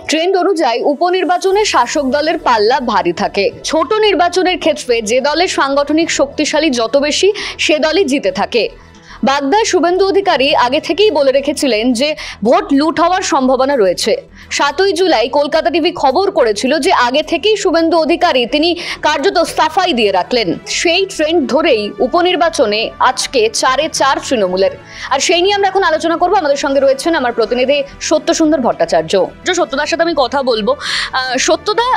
Trend অনুযায়ী উপনির্বাচনে শাসক দলের পাল্লা ভারী থাকে। ছোট নির্বাচনের ক্ষেত্রে যে দলের সাংগঠনিক শক্তিশালী যত বেশি সে দলই জিতে থাকে। বাগদার শুভেন্দু অধিকারী আগে থেকেই বলে রেখেছিলেন যে ভোট লুট হওয়ার সম্ভাবনা রয়েছে। 7ই জুলাই কলকাতা টিভি খবর করেছিল যে আগে থেকেই শুভেন্দু অধিকারী তিনি কার্যত সাফাই দিয়ে রাখলেন। সেই ট্রেন্ড ধরেই উপনির্বাচনে আজকে 4-4 তৃণমূলের। আর সেই নিয়ে আমরা এখন আলোচনা করব। আমাদের সঙ্গে রয়েছেন আমার প্রতিনিধি সত্যসুন্দর ভট্টাচার্য। সত্যদার সাথে আমি কথা বলবো। সত্যদা,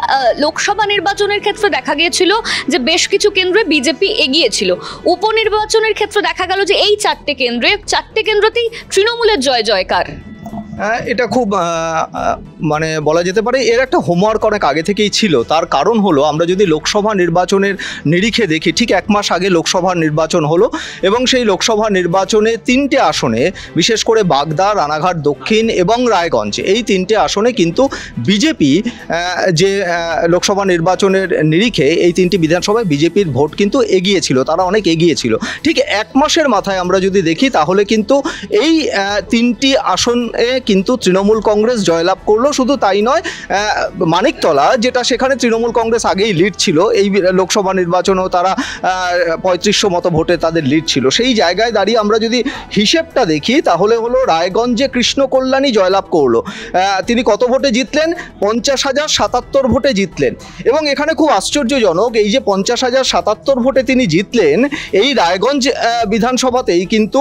লোকসভা নির্বাচনের ক্ষেত্রে দেখা গিয়েছিল যে বেশ কিছু কেন্দ্রে বিজেপি এগিয়েছিল। উপনির্বাচনের ক্ষেত্রে দেখা গেল যে এই 4টে কেন্দ্রতেই তৃণমূলের জয় জয়কার। এটা খুব মানে বলা যেতে পারে এর একটা হোমওয়ার্ক অনেক আগে থেকেই ছিল। তার কারণ হলো, আমরা যদি লোকসভা নির্বাচনের নিরিখে দেখি, ঠিক 1 মাস আগে লোকসভা নির্বাচন হলো এবং সেই লোকসভা নির্বাচনে 3টে আসনে, বিশেষ করে বাগদা, রানাঘাট দক্ষিণ এবং রায়গঞ্জ, এই 3টে আসনে কিন্তু বিজেপি যে লোকসভা নির্বাচনের নিরিখে এই 3টি বিধানসভায় বিজেপির ভোট কিন্তু এগিয়েছিল, তারা অনেক এগিয়েছিল। ঠিক 1 মাসের মাথায় আমরা যদি দেখি তাহলে কিন্তু এই 3টি আসনে কিন্তু তৃণমূল কংগ্রেস জয়লাভ করলো। শুধু তাই নয়, মানিকতলা, যেটা সেখানে তৃণমূল কংগ্রেস আগেই লিড ছিল, এই লোকসভা নির্বাচনেও তারা 3500 মতো ভোটে তাদের লিড ছিল। সেই জায়গায় দাঁড়িয়ে আমরা যদি হিসেবটা দেখি তাহলে হলো রায়গঞ্জে কৃষ্ণ কল্যাণী জয়লাভ করলো। তিনি কত ভোটে জিতলেন? 50,077 ভোটে জিতলেন। এবং এখানে খুব আশ্চর্যজনক, এই যে 50,077 ভোটে তিনি জিতলেন, এই রায়গঞ্জ বিধানসভাতেই কিন্তু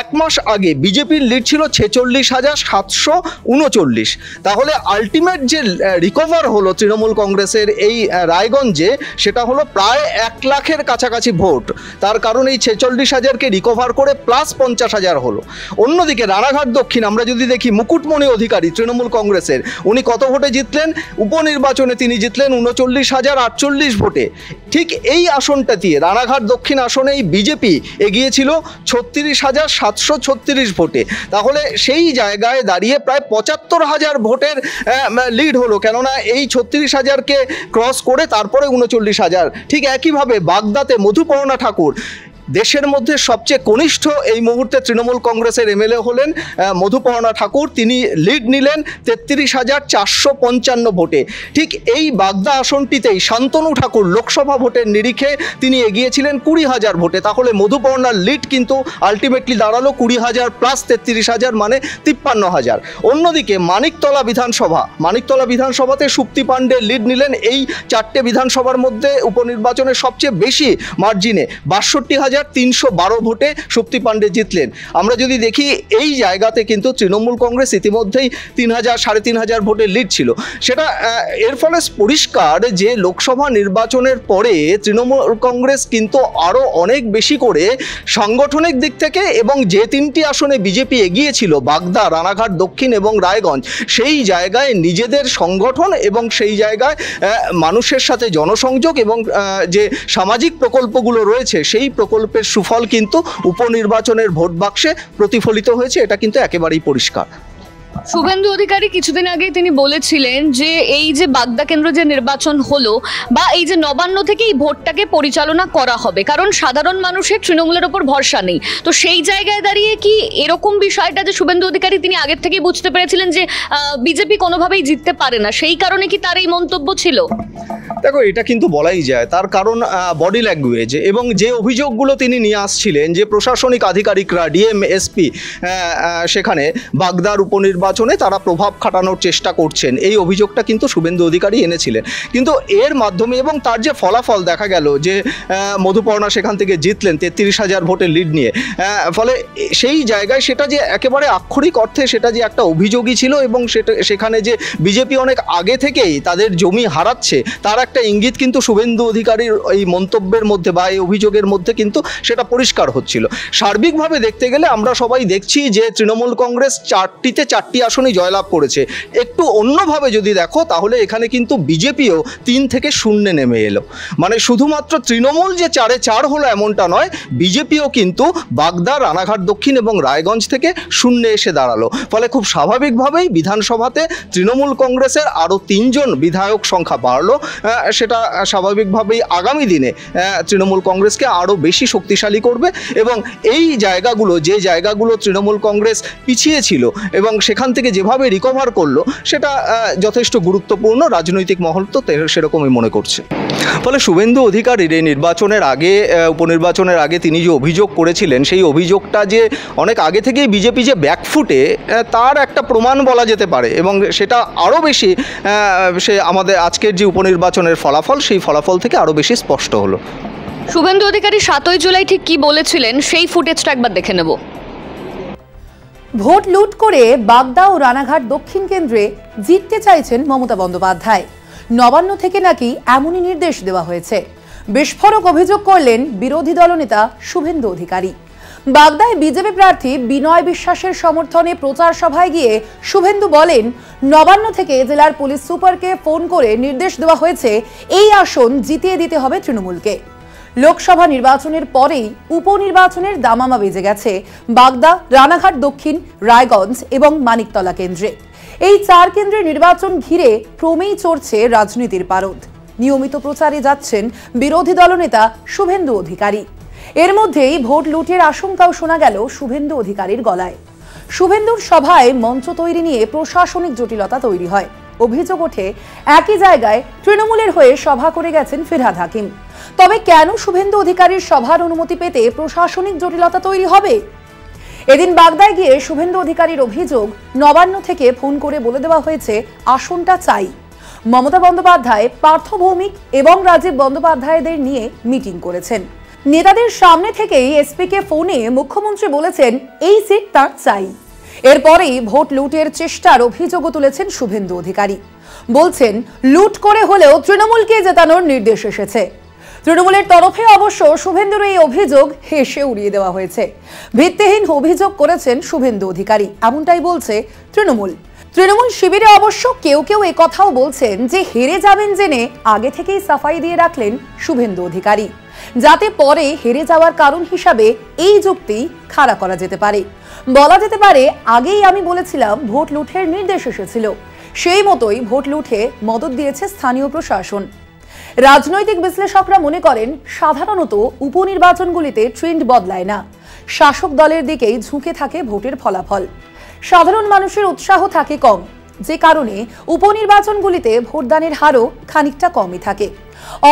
1 মাস আগে বিজেপির লিড ছিল 46,739। তাহলে আলটিমেট যে রিকভার হলো তৃণমূল কংগ্রেসের এই রায়গঞ্জে, সেটা হলো প্রায় 1 লাখের কাছাকাছি ভোট। তার কারণ এই 46,000কে রিকভার করে প্লাস 50,000 হলো। অন্যদিকে রানাঘাট দক্ষিণ আমরা যদি দেখি, মুকুটমণি অধিকারী তৃণমূল কংগ্রেসের, উনি কত ভোটে জিতলেন? উপনির্বাচনে তিনি জিতলেন 39,048 ভোটে। ঠিক এই আসনটা দিয়ে, রানাঘাট দক্ষিণ আসনেই বিজেপি এগিয়েছিল 36,736 ভোটে। তাহলে সেই জায়গায় দাঁড়িয়ে প্রায় 75,000 ভোটের লিড হলো, কেননা এই 36,000কে ক্রস করে তারপরে 39,000। ঠিক একইভাবে বাগদাতে মধুপর্ণা ঠাকুর, দেশের মধ্যে সবচেয়ে কনিষ্ঠ এই মুহূর্তে তৃণমূল কংগ্রেসের এমএলএ হলেন মধুপর্ণা ঠাকুর, তিনি লিড নিলেন 33,455 ভোটে। ঠিক এই বাগদা আসনটিতেই শান্তনু ঠাকুর লোকসভা ভোটের নিরিখে তিনি এগিয়েছিলেন 20,000 ভোটে। তাহলে মধুপর্ণার লিড কিন্তু আলটিমেটলি দাঁড়ালো 20,000 প্লাস 33,000, মানে 53,000। অন্যদিকে মানিকতলা বিধানসভাতে সুপ্তি পাণ্ডে লিড নিলেন এই 4টে বিধানসভার মধ্যে উপনির্বাচনে সবচেয়ে বেশি মার্জিনে 62,312 ভোটে সুপ্তি পাণ্ডে জিতলেন। আমরা যদি দেখি এই জায়গাতে কিন্তু তৃণমূল কংগ্রেস ইতিমধ্যেই 3,000-3,500 ভোটের লিড ছিল। সেটা এর ফলে পরিষ্কার যে লোকসভা নির্বাচনের পরে তৃণমূল কংগ্রেস কিন্তু আরও অনেক বেশি করে সাংগঠনিক দিক থেকে, এবং যে 3টি আসনে বিজেপি এগিয়েছিল, বাগদা, রানাঘাট দক্ষিণ এবং রায়গঞ্জ, সেই জায়গায় নিজেদের সংগঠন এবং সেই জায়গায় মানুষের সাথে জনসংযোগ এবং যে সামাজিক প্রকল্পগুলো রয়েছে, সেই প্রকল্পের সুফল কিন্তু উপনির্বাচনের ভোট বাক্সে প্রতিফলিত হয়েছে। এটা কিন্তু একেবারেই পরিষ্কার। শুভেন্দু অধিকারী কিছুদিন আগে তিনি বলেছিলেন যে এই যে বাগদা কেন্দ্র যে নির্বাচন হলো, বা এই যে নবান্ন থেকে এই ভোটটাকে পরিচালনা করা হবে, কারণ সাধারণ মানুষের তৃণমূলের ওপর ভরসা নেই। তো সেই জায়গায় দাঁড়িয়ে কি এরকম বিষয়টা যে শুভেন্দু অধিকারী তিনি আগের থেকেই বুঝতে পেরেছিলেন যে বিজেপি কোনোভাবেই জিততে পারে না, সেই কারণে কি তার এই মন্তব্য ছিল? দেখো, এটা কিন্তু বলাই যায়। তার কারণ বডি ল্যাঙ্গুয়েজ এবং যে অভিযোগগুলো তিনি নিয়ে আসছিলেন, যে প্রশাসনিক আধিকারিকরা, ডিএম, এসপি সেখানে বাগদার উপনির্বাচনে তারা প্রভাব খাটানোর চেষ্টা করছেন, এই অভিযোগটা কিন্তু শুভেন্দু অধিকারী এনেছিলেন। কিন্তু এর মাধ্যমে এবং তার যে ফলাফল দেখা গেল যে মধুপর্ণা সেখান থেকে জিতলেন 33,000 ভোটের লিড নিয়ে, ফলে সেই জায়গায় সেটা যে একেবারে আক্ষরিক অর্থে সেটা যে একটা অভিযোগই ছিল, এবং সেখানে যে বিজেপি অনেক আগে থেকেই তাদের জমি হারাচ্ছে, তার একটা ইঙ্গিত কিন্তু শুভেন্দু অধিকারীর এই মন্তব্যের মধ্যে বা এই অভিযোগের মধ্যে কিন্তু সেটা পরিষ্কার হচ্ছিল। সার্বিকভাবে দেখতে গেলে আমরা সবাই দেখছি যে তৃণমূল কংগ্রেস 4টি আসনই জয়লাভ করেছে। একটু অন্যভাবে যদি দেখো তাহলে এখানে কিন্তু বিজেপিও 3 থেকে 0 নেমে এলো। মানে শুধুমাত্র তৃণমূল যে 4-4 হলো এমনটা নয়, বিজেপিও কিন্তু বাগদা, রানাঘাট দক্ষিণ এবং রায়গঞ্জ থেকে 0 এসে দাঁড়ালো। ফলে খুব স্বাভাবিকভাবেই বিধানসভাতে তৃণমূল কংগ্রেসের আরও 3 জন বিধায়ক সংখ্যা বাড়লো। সেটা স্বাভাবিকভাবেই আগামী দিনে তৃণমূল কংগ্রেসকে আরও বেশি শক্তিশালী করবে, এবং এই জায়গাগুলো, যে জায়গাগুলো তৃণমূল কংগ্রেস পিছিয়ে ছিল এবং সেখান সেখান থেকে যেভাবে রিকভার করলো সেটা যথেষ্ট গুরুত্বপূর্ণ, রাজনৈতিক মহল তো সেরকমই মনে করছে। ফলে শুভেন্দু অধিকারীর এই নির্বাচনের আগে, উপনির্বাচনের আগে তিনি যে অভিযোগ করেছিলেন, সেই অভিযোগটা যে অনেক আগে থেকেই বিজেপি যে ব্যাকফুটে, তার একটা প্রমাণ বলা যেতে পারে, এবং সেটা আরও বেশি সে আমাদের আজকের যে উপনির্বাচনের ফলাফল, সেই ফলাফল থেকে আরও বেশি স্পষ্ট হলো। শুভেন্দু অধিকারী 7ই জুলাই ঠিক কি বলেছিলেন সেই ফুটেজটা একবার দেখে নেব। ভোট লুট করে বাগদা ও রানাঘাট দক্ষিণ কেন্দ্রে জিততে চাইছেন মমতা বন্দ্যোপাধ্যায়। নবান্ন থেকে নাকি এমনই নির্দেশ দেওয়া হয়েছে। বিস্ফোরক অভিযোগ করলেন বিরোধী দলনেতা শুভেন্দু অধিকারী। বাগদায় বিজেপি প্রার্থী বিনয় বিশ্বাসের সমর্থনে প্রচার সভায় গিয়ে শুভেন্দু বলেন, নবান্ন থেকে জেলার পুলিশ সুপারকে ফোন করে নির্দেশ দেওয়া হয়েছে এই আসন জিতিয়ে দিতে হবে তৃণমূলকে। লোকসভা নির্বাচনের পরেই উপনির্বাচনের দামামা বেজে গেছে বাগদা, রানাঘাট দক্ষিণ, রায়গঞ্জ এবং মানিকতলা কেন্দ্রে। এই 4 কেন্দ্রের নির্বাচন ঘিরে ক্রমেই চড়ছে রাজনীতির পারদ। নিয়মিত প্রচারে যাচ্ছেন বিরোধী দলনেতা শুভেন্দু অধিকারী। এর মধ্যেই ভোট লুটের আশঙ্কাও শোনা গেল শুভেন্দু অধিকারীর গলায়। শুভেন্দুর সভায় মঞ্চ তৈরি নিয়ে প্রশাসনিক জটিলতা তৈরি হয়। অভিযোগ ওঠে একই জায়গায় তৃণমূলের হয়ে সভা করে গেছেন ফিরহাদ হাকিম। তবে কেন শুভেন্দু অধিকারীর সভার অনুমতি পেতে প্রশাসনিক জটিলতা তৈরি হবে? এদিন বাগদায় গিয়ে শুভেন্দু অধিকারীর অভিযোগ, নবান্ন থেকে ফোন করে বলে দেওয়া হয়েছে আসনটা চাই। মমতা বন্দ্যোপাধ্যায়, পার্থ ভৌমিক এবং রাজীব বন্দ্যোপাধ্যায়দের নিয়ে মিটিং করেছেন। নেতাদের সামনে থেকেই এসপিকে ফোনে মুখ্যমন্ত্রী বলেছেন এই সিট তার চাই। এরপরেই ভোট লুটের চেষ্টার অভিযোগও তুলেছেন শুভেন্দু অধিকারী। বলছেন লুট করে হলেও তৃণমূলকে জেতানোর নির্দেশ এসেছে। তৃণমূলের তরফে অবশ্য শুভেন্দুর এই অভিযোগ হেসে উড়িয়ে দেওয়া হয়েছে। ভিত্তিহীন অভিযোগ করেছেন শুভেন্দু অধিকারী, এমনটাই বলছে তৃণমূল। তৃণমূল শিবিরে অবশ্য কেউ কেউ একথাও বলছেন যে হেরে যাবেন জেনে আগে থেকেই সাফাই দিয়ে রাখলেন শুভেন্দু অধিকারী, যাতে পরে হেরে যাওয়ার কারণ হিসাবে এই যুক্তি খাড়া করা যেতে পারে। বলা যেতে পারে আগেই আমি বলেছিলাম ভোট লুঠের নির্দেশ এসেছিল, সেই মতোই ভোট লুঠে মদত দিয়েছে স্থানীয় প্রশাসন। রাজনৈতিক বিশ্লেষকরা মনে করেন সাধারণত উপনির্বাচনগুলিতে ট্রেন্ড বদলায় না, শাসক দলের দিকেই ঝুঁকে থাকে ভোটের ফলাফল। সাধারণ মানুষের উৎসাহ থাকে কম, যে কারণে উপনির্বাচনগুলিতে ভোটদানের হারও খানিকটা কমই থাকে।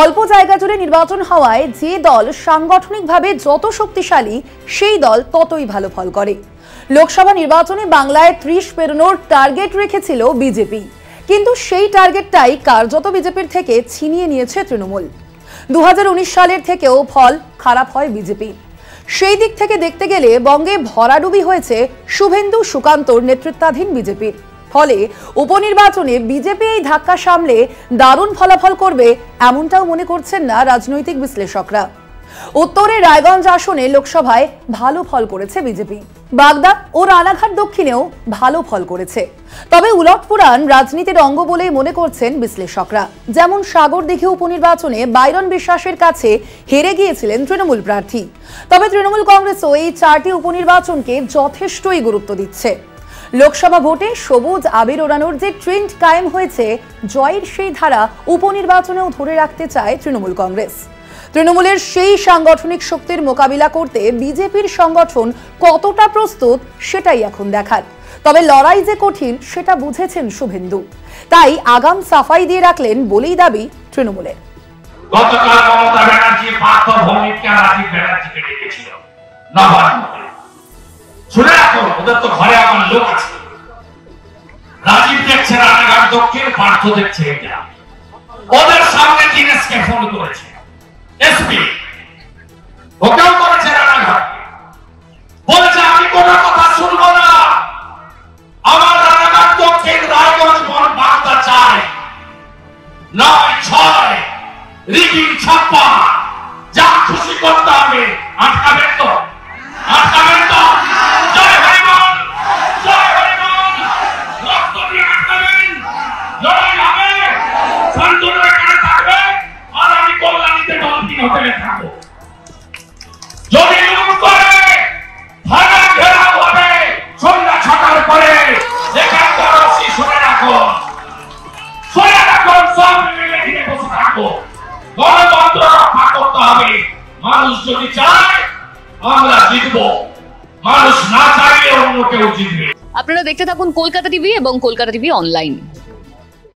অল্প জায়গা জুড়ে নির্বাচন হওয়ায় যে দল সাংগঠনিকভাবে যত শক্তিশালী সেই দল ততই ভালো ফল করে। লোকসভা নির্বাচনে বাংলায় 30 পেরোনোর টার্গেট রেখেছিল বিজেপি, কিন্তু সেই টার্গেটটাই কার্যত বিজেপির থেকে ছিনিয়ে নিয়েছে তৃণমূল। 2019 সালের থেকেও ফল খারাপ হয় বিজেপি। সেই দিক থেকে দেখতে গেলে বঙ্গে ভরাডুবি হয়েছে শুভেন্দু সুকান্তর নেতৃত্বাধীন বিজেপির। ফলে উপনির্বাচনে বিজেপি এই ধাক্কা সামলে দারুণ ফলাফল করবে এমনটাও মনে করছেন না রাজনৈতিক বিশ্লেষকরা। উত্তরে রায়গঞ্জ আসনে লোকসভায় ভালো ফল করেছে বিজেপি, বাগদা ও রানাঘাট দক্ষিণেও ভালো ফল করেছে। তবে উলটপুরাণ রাজনীতির অঙ্গ বলেই মনে করছেন বিশ্লেষকরা। যেমন সাগরদিঘি উপনির্বাচনে বাইরন বিশ্বাসের কাছে হেরে গিয়েছিলেন তৃণমূল প্রার্থী। তবে তৃণমূল কংগ্রেসও এই 4টি উপনির্বাচনকে যথেষ্টই গুরুত্ব দিচ্ছে। লোকসভা ভোটে সবুজ আবির ওড়ানোর যে ট্রেন্ড কায়েম হয়েছে, জয়ের সেই ধারা উপনির্বাচনেও ধরে রাখতে চায় তৃণমূল কংগ্রেস। তৃণমূলের সেই সাংগঠনিক শক্তির মোকাবিলা করতে বিজেপির সংগঠন কতটা প্রস্তুত সেটাই এখন দেখার। তবে লড়াই যে কঠিন সেটা বুঝেছেন শুভেন্দু, তাই আগাম সাফাই দিয়ে রাখলেন বলেই দাবি তৃণমূলের। গতকাল মমতা ব্যানার্জি পার্থ ভৌমিককে আর রাজীব ব্যানার্জিকে ডেকেছিল নবান্নে। শুনে রাখো, ওদের তো ঘরে আমার লোক আছে। রাজীব দেখছে রানাঘাট দক্ষিণ, পার্থ দেখছে এটা। ওদের সামনে দিনেশকে ফোন করেছে এসপি, ওকেও করেছে রানাঘাট। বলেছে আমি কোনো কথা শুনবো না, আমার রানাঘাট দক্ষিণ, রায়গঞ্জ, বাগদা চাই। 9-6 রিগিং ছাপ্পা, যা খুশি করতে হবে। আটকাবেন তো? আটকাবেন তো? জয় হরিবল, জয় হরিবল। রক্ত দিয়ে আটকাবেন, লড়াই হবে, শান্তনু এখানে থাকবে, আর আমি কল্যাণীতে ডলফিন হোটেলে থাকবো। যদি লুট করে থানা ঘেরাও হবে সন্ধ্যা 6টার পরে। এখানকার রসি শুনে রাখো, শুনে রাখো, সব মিলে ঘিরে বসে থাকবো। গণতন্ত্র রক্ষা করতে হবে। মানুষ যদি চায় আমরা জিতবো, মানুষ না চাইলে অন্য কেউ জিতবে। আপনারা দেখতে থাকুন কলকাতা টিভি এবং কলকাতা টিভি অনলাইন।